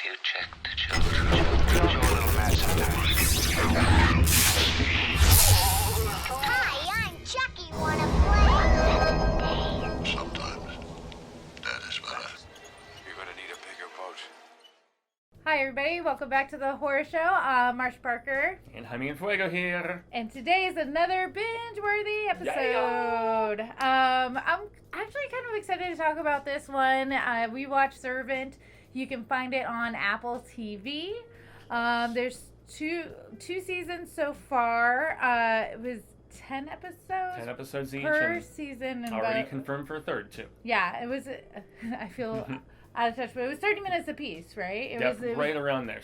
you check the children? Show a little match sometimes. Hi, I'm Chucky. Wanna play? Sometimes that is better. You're gonna need a bigger boat. Hi everybody, welcome back to the horror show. Marsh Parker. And Jaime and Fuego here. And today is another binge-worthy episode. I'm actually kind of excited to talk about this one. We watched Servant. You can find it on Apple TV. There's two seasons so far. It was 10 episodes. 10 episodes each. Per season. And already confirmed for a third, too. Yeah, it was, I feel out of touch, but it was 30 minutes apiece, right? It was right around there.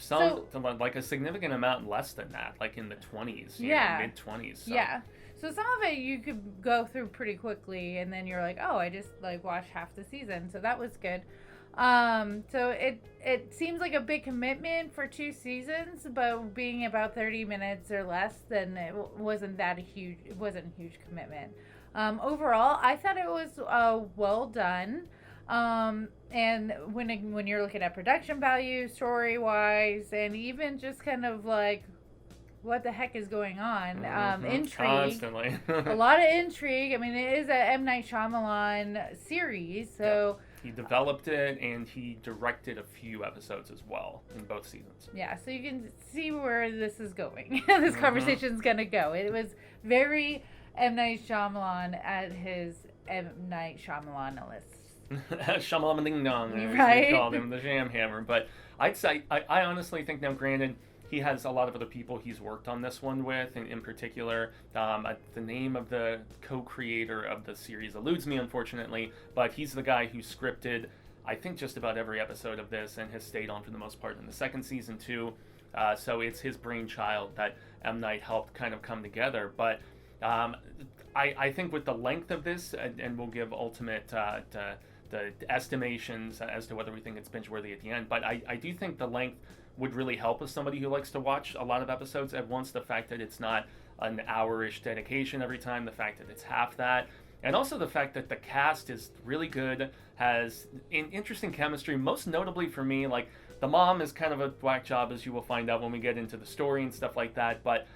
Like a significant amount less than that, like in the 20s, mid-20s. So. Yeah. So some of it you could go through pretty quickly, and then you're like, oh, I just watched half the season, so that was good. So it seems like a big commitment for 2 seasons, but being about 30 minutes or less, then it wasn't a huge commitment. Overall, I thought it was well done. And when you're looking at production value, story wise, and even just kind of like what the heck is going on, intrigue, constantly. a lot of intrigue. I mean, it is a M. Night Shyamalan series, so he developed it and he directed a few episodes as well in both seasons. Yeah, so you can see where this is going. This conversation's gonna go. It was very M. Night Shyamalan at his M. Night Shyamalan-less. Shyamalan Ding Dong, as right? they called him, the Jam Hammer. But I'd say, I honestly think now, granted, he has a lot of other people he's worked on this one with, and in particular, the name of the co-creator of the series eludes me, unfortunately, but he's the guy who scripted, I think, just about every episode of this, and has stayed on for the most part in the second season, too. So it's his brainchild that M. Night helped kind of come together. But I think with the length of this, and we'll give ultimate the estimations as to whether we think it's binge-worthy at the end, but I do think the length would really help as somebody who likes to watch a lot of episodes at once. The fact that it's not an hour-ish dedication every time, the fact that it's half that, and also the fact that the cast is really good, has interesting chemistry, most notably for me, like, the mom is kind of a whack job, as you will find out when we get into the story and stuff like that, but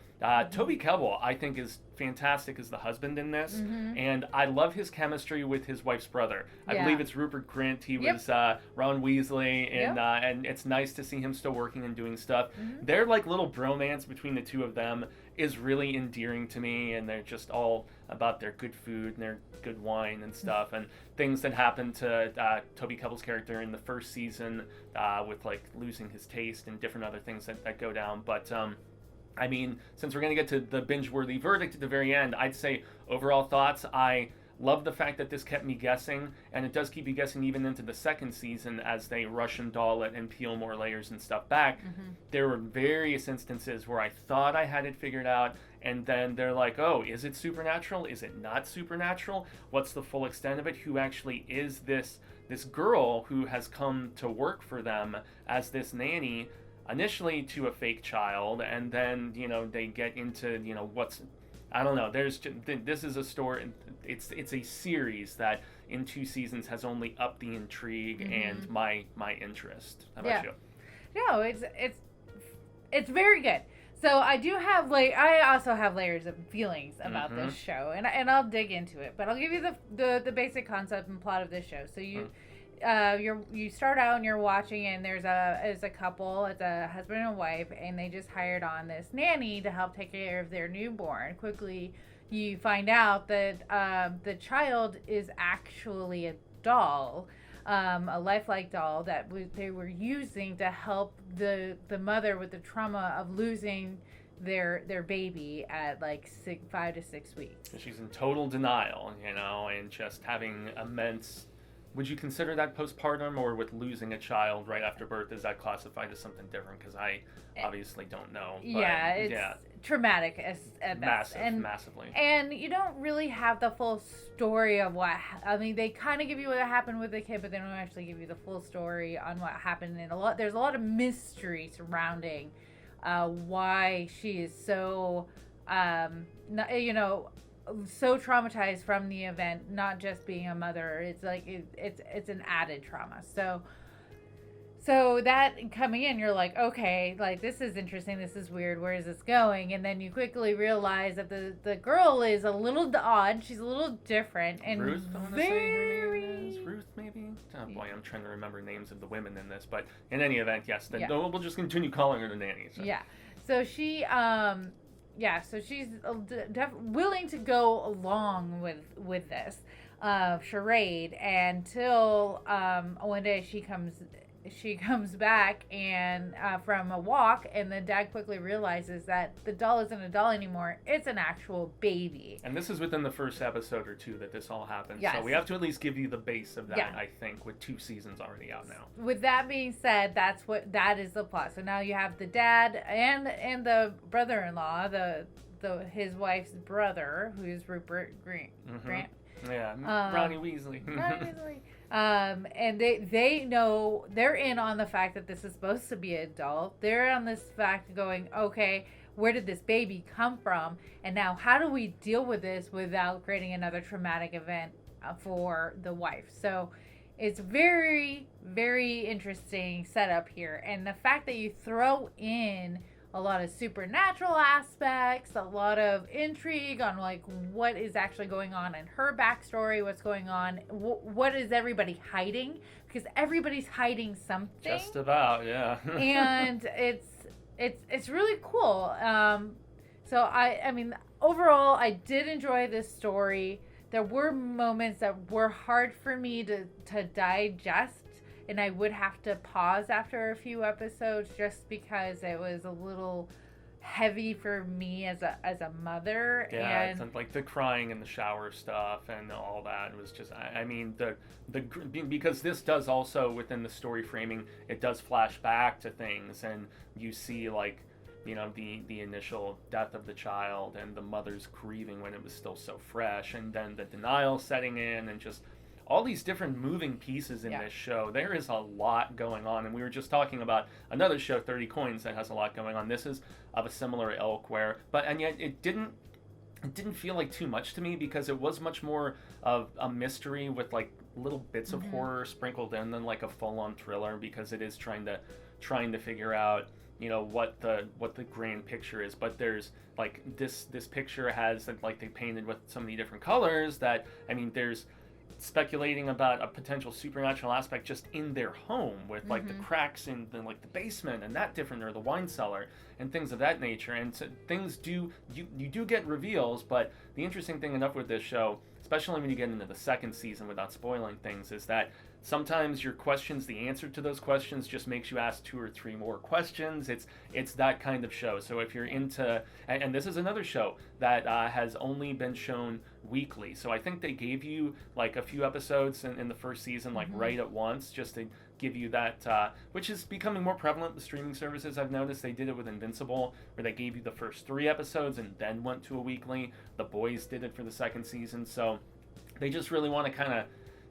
Toby Kebbell, I think, is fantastic as the husband in this, and I love his chemistry with his wife's brother. I believe it's Rupert Grint. He was Ron Weasley, and it's nice to see him still working and doing stuff. Their like little bromance between the two of them is really endearing to me, and they're just all about their good food and their good wine and stuff, and things that happened to Toby Kebbell's character in the first season with like losing his taste and different other things that go down, but I mean, since we're going to get to the binge-worthy verdict at the very end, I'd say overall thoughts, I love the fact that this kept me guessing, and it does keep me guessing even into the second season as they Russian doll it and peel more layers and stuff back. There were various instances where I thought I had it figured out, and then they're like, oh, is it supernatural? Is it not supernatural? What's the full extent of it? Who actually is this girl who has come to work for them as this nanny? Initially to a fake child, and then, they get into, I don't know, this is a story, it's a series that in 2 seasons has only upped the intrigue and my interest. How about you? No, it's very good. So I also have layers of feelings about this show, and I'll dig into it, but I'll give you the basic concept and plot of this show. So you start out and you're watching, and there's a couple, it's a husband and wife, and they just hired on this nanny to help take care of their newborn. Quickly you find out that the child is actually a doll, a lifelike doll that they were using to help the mother with the trauma of losing their baby at like 5 to 6 weeks. She's in total denial, and just having immense. Would you consider that postpartum, or with losing a child right after birth, is that classified as something different? Because I obviously don't know. But it's traumatic at best. Massively. And you don't really have the full story of they kind of give you what happened with the kid, but they don't actually give you the full story on what happened. And there's a lot of mystery surrounding why she is so, so traumatized from the event, not just being a mother. It's like it's an added trauma. So So that coming in, you're like, okay, like this is interesting. This is weird. Where is this going? And then you quickly realize that the girl is a little odd. She's a little different and Ruth, I want to say her name is Ruth, maybe. Oh boy, I'm trying to remember names of the women in this, but in any event, yes. We'll just continue calling her the nanny. So. Yeah. So she, so she's willing to go along with this charade until one day she comes back and from a walk, and then Dad quickly realizes that the doll isn't a doll anymore. It's an actual baby. And this is within the first episode or two that this all happens. Yes. So we have to at least give you the base of that, Yeah. I think, with 2 seasons already out now. With that being said, that is the plot. So now you have the dad and the brother-in-law, his wife's brother, who's Rupert Grant. Yeah, Ronnie Weasley. Ronnie Weasley. And they know, they're in on the fact that this is supposed to be an adult. They're on this fact going, okay, where did this baby come from? And now how do we deal with this without creating another traumatic event for the wife? So it's very, very interesting setup here. And the fact that you throw in a lot of supernatural aspects, a lot of intrigue on like what is actually going on in her backstory, what's going on, what is everybody hiding, because everybody's hiding something. Just about, yeah. And it's really cool. So I mean, overall, I did enjoy this story. There were moments that were hard for me to digest. And I would have to pause after a few episodes just because it was a little heavy for me as a mother. Yeah, and like the crying in the shower stuff and all that was just. I mean, because this does also within the story framing, it does flash back to things, and you see like, you know, the initial death of the child and the mother's grieving when it was still so fresh, and then the denial setting in, and just all these different moving pieces in this show. There is a lot going on, and we were just talking about another show, 30 Coins, that has a lot going on. This is of a similar ilk and yet it didn't feel like too much to me, because it was much more of a mystery with like little bits of horror sprinkled in than like a full-on thriller, because it is trying to figure out, you know, what the grand picture is. But there's like this picture has like they painted with so many different colors that, I mean, there's speculating about a potential supernatural aspect just in their home with like the cracks in the basement and that different, or the wine cellar and things of that nature. And so things you do get reveals, but the interesting thing enough with this show, especially when you get into the second season without spoiling things, is that sometimes your questions, the answer to those questions just makes you ask 2 or 3 more questions. It's that kind of show. So if you're into, and this is another show that has only been shown weekly. So I think they gave you like a few episodes in the first season, like right at once, just to give you that, which is becoming more prevalent with streaming services. I've noticed they did it with Invincible, where they gave you the first 3 episodes and then went to a weekly. The Boys did it for the second season. So they just really want to kind of,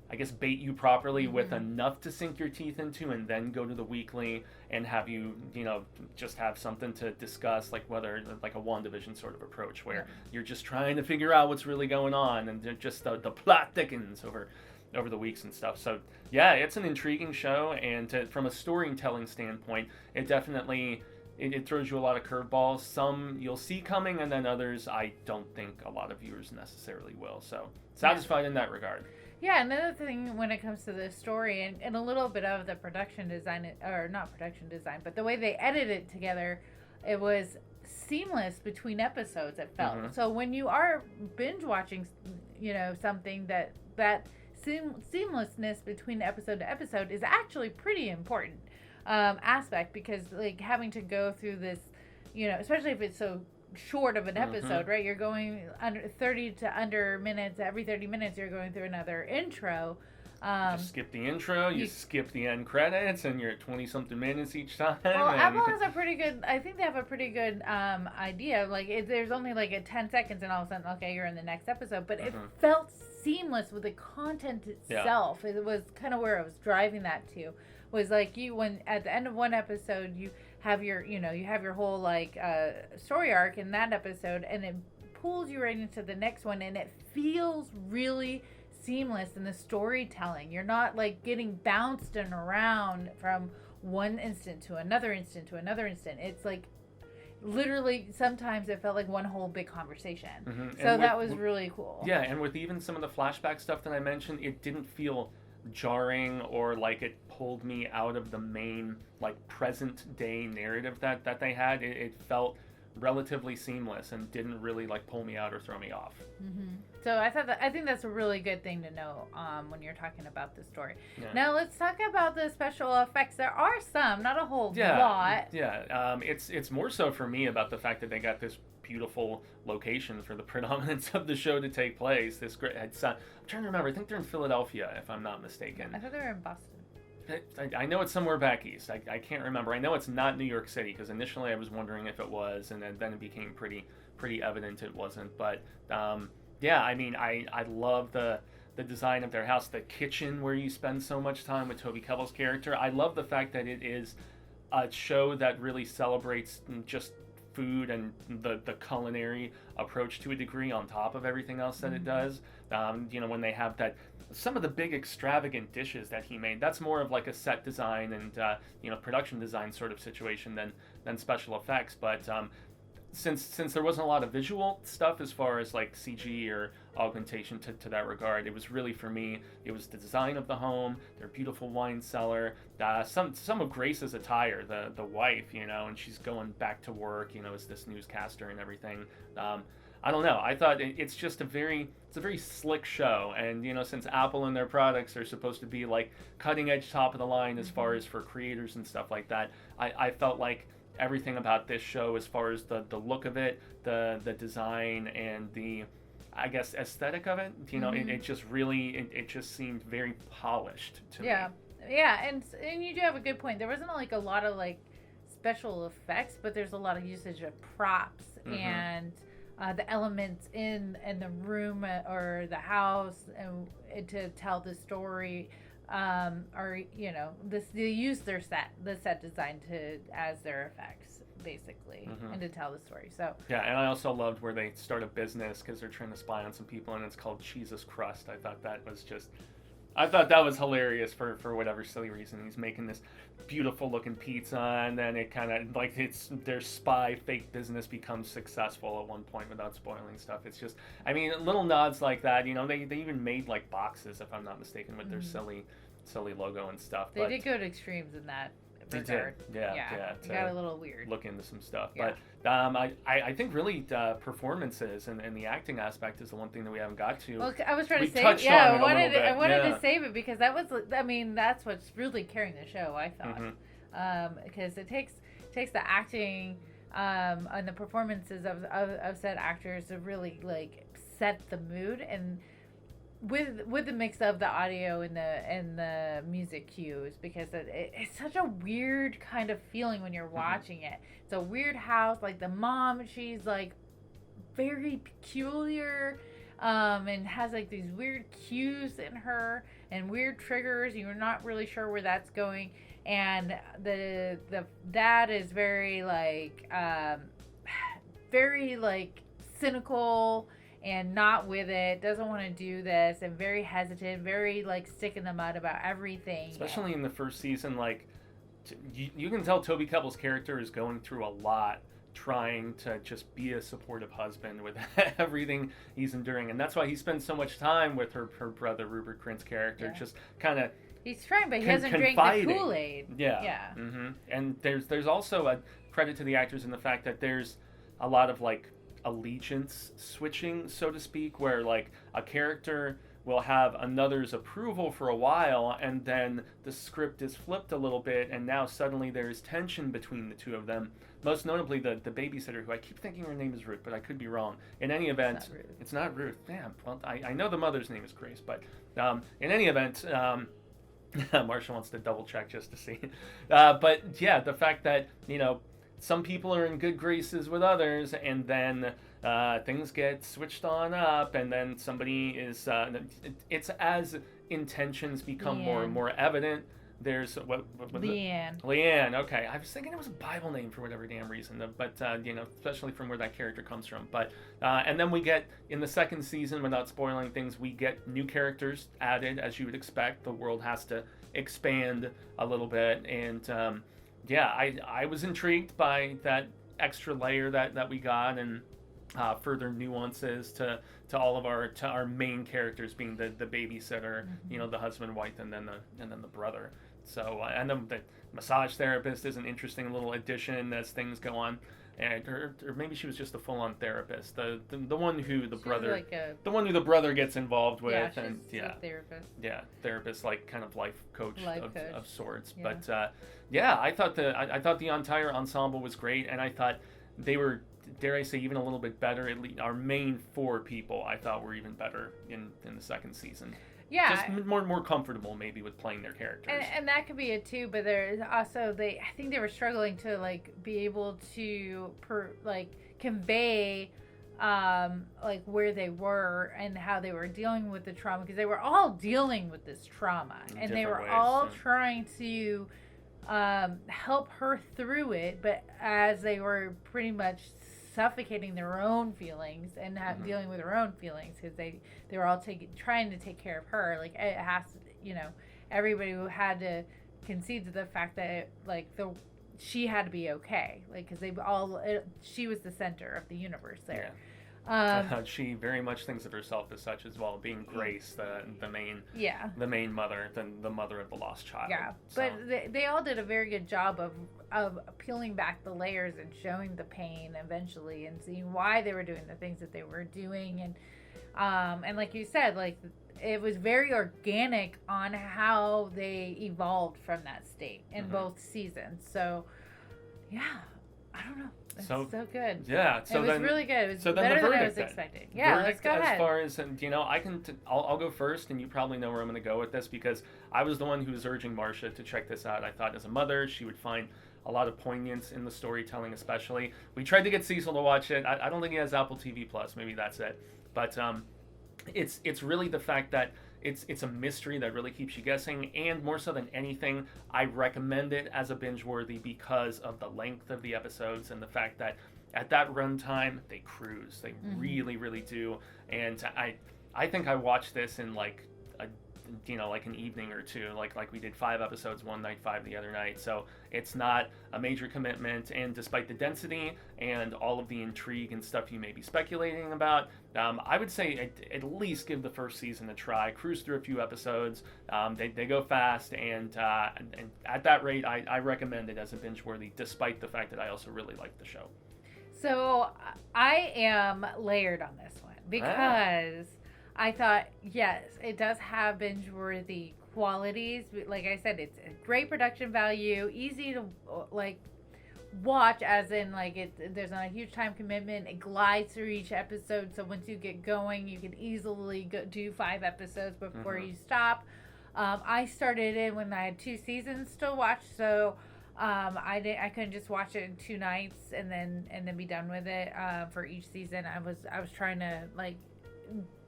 I guess, bait you properly with enough to sink your teeth into, and then go to the weekly and have you, you know, just have something to discuss, like whether like a WandaVision sort of approach, where you're just trying to figure out what's really going on, and just the plot thickens over the weeks and stuff. So yeah, it's an intriguing show, and from a storytelling standpoint, it definitely it throws you a lot of curveballs. Some you'll see coming, and then others I don't think a lot of viewers necessarily will. So satisfied in that regard. Yeah, another thing when it comes to the story and a little bit of the production design, or not production design, but the way they edited it together, it was seamless between episodes, it felt. So when you are binge watching, you know, something that seamlessness between episode to episode is actually pretty important aspect, because like having to go through this, you know, especially if it's so short of an episode, right? You're going under 30 to under minutes. Every 30 minutes, you're going through another intro. You skip the intro, you skip the end credits, and you're at 20-something minutes each time. Well, Apple has a pretty good, I think they have a pretty good idea. Like, there's only like a 10 seconds, and all of a sudden, okay, you're in the next episode. But it felt seamless with the content itself. It was kind of where I was driving that to. Was like when at the end of one episode, you have your, you know, you have your whole like story arc in that episode, and it pulls you right into the next one, and it feels really seamless in the storytelling. You're not like getting bounced and around from one instant to another instant to another instant. It's like literally sometimes it felt like one whole big conversation. Mm-hmm. So that was really cool. Yeah, and with even some of the flashback stuff that I mentioned, it didn't feel jarring or like it pulled me out of the main like present day narrative that they had. It felt relatively seamless and didn't really like pull me out or throw me off. So I think that's a really good thing to know when you're talking about the story. Yeah. Now let's talk about the special effects. There are some, not a whole lot. Yeah, it's more so for me about the fact that they got this beautiful location for the predominance of the show to take place. This great, I'm trying to remember. I think they're in Philadelphia, if I'm not mistaken. I thought they were in Boston. I know it's somewhere back east. I can't remember. I know it's not New York City because initially I was wondering if it was, and then it became pretty evident it wasn't. But yeah, I mean, I love the design of their house, the kitchen where you spend so much time with Toby Kebbell's character. I love the fact that it is a show that really celebrates just food and the culinary approach to a degree on top of everything else that it does. When they have some of the big extravagant dishes that he made, that's more of like a set design and production design sort of situation than special effects. But since there wasn't a lot of visual stuff as far as like CG or augmentation to that regard, it was really, for me, it was the design of the home, their beautiful wine cellar, some of Grace's attire, the wife, and she's going back to work, as this newscaster and everything. I don't know. I thought it's just a very slick show, and since Apple and their products are supposed to be like cutting edge, top of the line as far as for creators and stuff like that, I felt like everything about this show, as far as the look of it, the design, and the, I guess, aesthetic of it, it just really it just seemed very polished to me. Yeah, and you do have a good point. There wasn't like a lot of like special effects, but there's a lot of usage of props and the elements in the room or the house and to tell the story, or they use the set design as their effects basically, and to tell the story. So yeah, and I also loved where they start a business because they're trying to spy on some people, and it's called Jesus Crust. I thought that was hilarious for whatever silly reason. He's making this beautiful looking pizza, and then it kind of like their spy fake business becomes successful at one point without spoiling stuff. It's just, I mean, little nods like that. They even made like boxes, if I'm not mistaken, with their silly logo and stuff. They did go to extremes in that regard. Yeah. It got a little weird. Look into some stuff, Yeah. but I think really performances and the acting aspect is the one thing that we haven't got to. Well, I was trying to say, touched on I it a wanted little bit. to save it because that's what's really carrying the show, I thought, because it takes the acting and the performances of said actors to really like set the mood, and with the mix of the audio and the music cues, because it's such a weird kind of feeling when you're watching it. It's a weird house. Like the mom, she's like very peculiar, and has like these weird cues in her and weird triggers. You're not really sure where that's going. And the dad is very like cynical and not with it, doesn't want to do this, and very hesitant, very like stick in the mud about everything. Especially in the first season, like you can tell Toby Kebbell's character is going through a lot, trying to just be a supportive husband with everything he's enduring, and that's why he spends so much time with her brother Rupert Grint's character, just kind of. He's trying, but he hasn't drank the Kool-Aid. Yeah. And there's also a credit to the actors in the fact that there's a lot of like allegiance switching, so to speak, where like a character will have another's approval for a while, and then the script is flipped a little bit, and now suddenly there's tension between the two of them. Most notably the babysitter, who I keep thinking her name is Ruth, but I could be wrong. In any event, it's not Ruth. Damn. Well, I know the mother's name is Grace, but in any event, Marsha wants to double check just to see. But yeah, the fact that some people are in good graces with others, and then things get switched on up, and then somebody is. It's as intentions become more and more evident. There's what Leanne. Leanne. Okay, I was thinking it was a Bible name for whatever damn reason, but especially from where that character comes from. But and then we get in the second season, without spoiling things, we get new characters added, as you would expect. The world has to expand a little bit. And yeah, I was intrigued by that extra layer that we got, and further nuances to all of our main characters, being the babysitter, the husband, wife, and then the brother. So and then the massage therapist is an interesting little addition as things go on. And or maybe she was just a full-on therapist. The one who the brother gets involved with, a therapist. Yeah, therapist, like kind of life coach of sorts. Yeah. But yeah, I thought the entire ensemble was great, and I thought they were, dare I say, even a little bit better. At least our main 4 people, I thought, were even better in the second season. Yeah, just more comfortable maybe with playing their characters. And that could be it too. But there's also I think they were struggling to like be able to convey like where they were and how they were dealing with the trauma, because they were all dealing with this trauma, and they were all trying to help her through it, but as they were pretty much suffocating their own feelings and dealing with their own feelings, because they were all trying to take care of her. Like, it has to, everybody who had to concede to the fact that she had to be okay, like, because she was the center of the universe there. She very much thinks of herself as such as well, being Grace, the main mother, the mother of the lost child. Yeah, so. But they all did a very good job of peeling back the layers and showing the pain eventually, and seeing why they were doing the things that they were doing, and like you said, like, it was very organic on how they evolved from that state in both seasons. So, yeah, I don't know. It's so good. Yeah. So it was really good. It was better the verdict, than I was expecting. Yeah, let's go ahead. As far as, I'll go first, and you probably know where I'm going to go with this, because I was the one who was urging Marcia to check this out. I thought as a mother, she would find a lot of poignance in the storytelling, especially. We tried to get Cecil to watch it. I don't think he has Apple TV Plus. Maybe that's it. But it's really the fact that it's a mystery that really keeps you guessing, and more so than anything, I recommend it as a binge-worthy because of the length of the episodes and the fact that at that runtime they cruise. They really, really do. And I think I watched this in like an evening or two, like we did 5 episodes one night, 5 the other night. So it's not a major commitment, and despite the density and all of the intrigue and stuff you may be speculating about, I would say at least give the first season a try. Cruise through a few episodes. They go fast, and at that rate, I recommend it as a binge-worthy, despite the fact that I also really like the show. So I am Laird on this one, because I thought, yes, it does have binge-worthy qualities. Like I said, it's a great production value, easy to watch, as in there's not a huge time commitment. It glides through each episode, so once you get going, you can easily do 5 episodes before you stop. I started in when I had 2 seasons to watch, so I couldn't just watch it in 2 nights and then be done with it for each season. I was trying to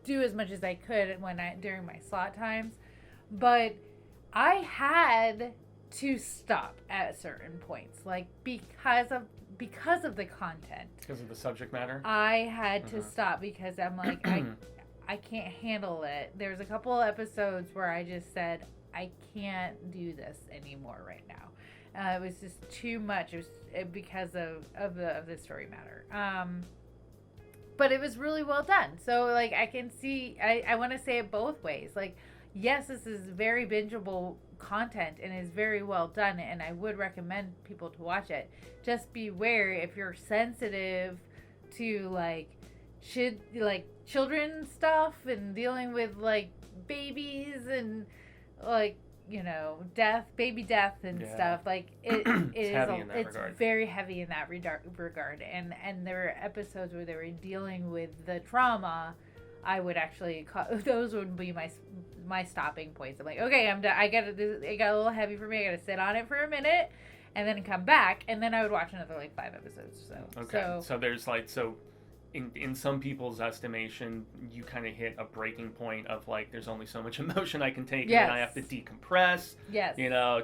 do as much as I could during my slot times, but I had to stop at certain points, because of the content, because of the subject matter. I had to stop, because I'm like, I can't handle it. There's a couple episodes where I just said, I can't do this anymore right now. It was just too much. It was because of the story matter. But it was really well done. So, I can see, I want to say it both ways. Yes, this is very bingeable content and is very well done, and I would recommend people to watch it. Just beware if you're sensitive to, children stuff and dealing with, babies and, baby death and stuff. It's very heavy in that regard. And there were episodes where they were dealing with the trauma. I would actually those would be my stopping points. I'm like, okay, I'm done. It got a little heavy for me. I gotta sit on it for a minute and then come back, and then I would watch another 5 episodes. So okay, so there's in some people's estimation, you kind of hit a breaking point of like, there's only so much emotion I can take, and then I have to decompress. Yes.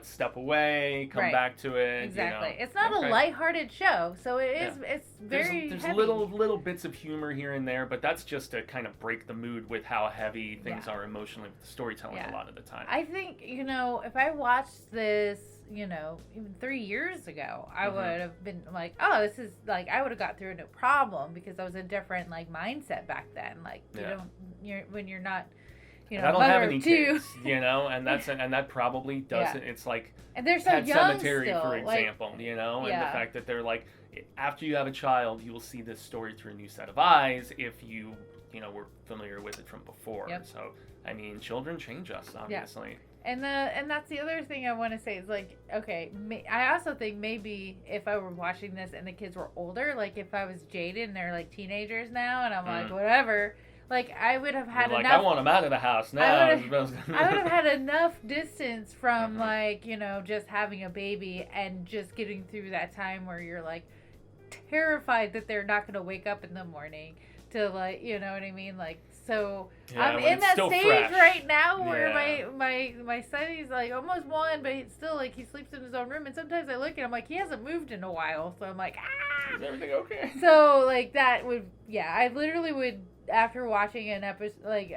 Step away, come back to it. Exactly. It's not a lighthearted show, so it is. Yeah. It's very. There's heavy. little bits of humor here and there, but that's just to kind of break the mood with how heavy things are emotionally with the storytelling a lot of the time. I think if I watched this, even 3 years ago, I would have been like, oh, this is like, I would have got through it no problem, because I was a different like mindset back then. Like when you're not, I don't have any kids, and that probably doesn't. It's like, and they're so Pet young Cemetery, still, for example, and the fact that they're like, after you have a child, you will see this story through a new set of eyes if you were familiar with it from before. Yep. So I mean, children change us, obviously. Yeah. And that's the other thing I want to say is like, okay, I also think maybe if I were watching this and the kids were older, like if I was Jaden and they're like teenagers now, and I'm like, whatever, like I would have had enough. Like, I want them out of the house now. I would have had enough distance from like, just having a baby and just getting through that time where you're like terrified that they're not going to wake up in the morning to like, you know what I mean? Like, so I'm in that stage fresh right now where my son, he's like almost 1, but he's still like, he sleeps in his own room, and sometimes I look at him like, he hasn't moved in a while, so I'm like, is everything okay? So like that would, I literally would, after watching an episode, like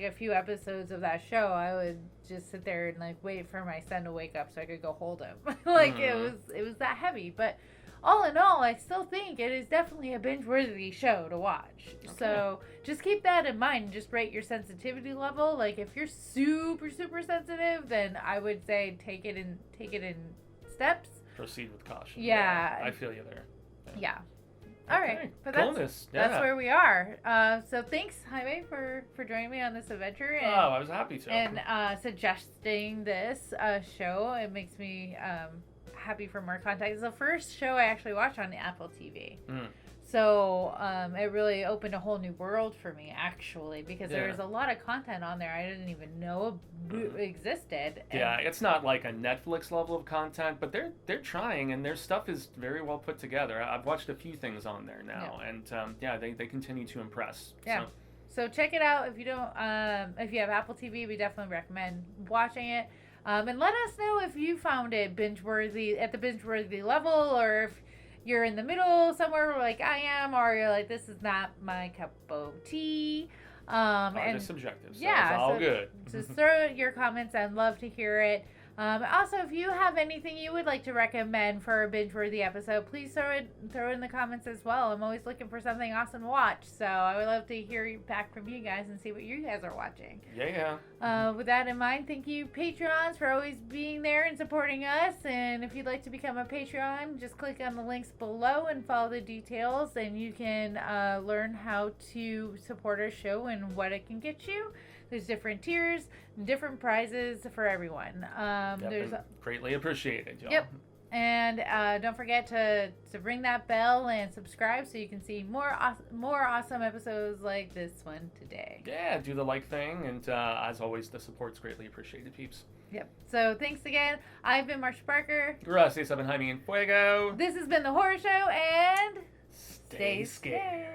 a few episodes of that show, I would just sit there and like wait for my son to wake up so I could go hold him. Like it was that heavy, but all in all, I still think it is definitely a binge-worthy show to watch. Okay. So just keep that in mind. Just rate your sensitivity level. Like if you're super, super sensitive, then I would say take it in steps. Proceed with caution. Yeah. I feel you there. Yeah. All right. But that's where we are. So thanks, Jaime, for joining me on this adventure. And, I was happy to. And suggesting this show. It makes me happy for more content. It's the first show I actually watched on Apple TV. So it really opened a whole new world for me, actually, because there was a lot of content on there I didn't even know existed. Yeah, it's not like a Netflix level of content, but they're trying, and their stuff is very well put together. I've watched a few things on there now, and they continue to impress. Yeah. So check it out if you don't. If you have Apple TV, we definitely recommend watching it. And let us know if you found it binge-worthy at the binge-worthy level, or if you're in the middle somewhere like I am, or you're like, this is not my cup of tea. And it's subjective, so it's all good. Just throw your comments. I'd love to hear it. Also, if you have anything you would like to recommend for a binge-worthy episode, please throw it in the comments as well. I'm always looking for something awesome to watch, so I would love to hear back from you guys and see what you guys are watching. With that in mind, thank you, Patreons, for always being there and supporting us. And if you'd like to become a Patreon, just click on the links below and follow the details, and you can learn how to support our show and what it can get you. There's different tiers, different prizes for everyone. There's greatly appreciated, y'all. Yep. And don't forget to ring that bell and subscribe so you can see more awesome episodes like this one today. Yeah, do the like thing, and as always, the support's greatly appreciated, peeps. Yep. So thanks again. I've been Marcia Parker. Gracias, Jaime and Fuego. This has been The Horror Show, and stay scared.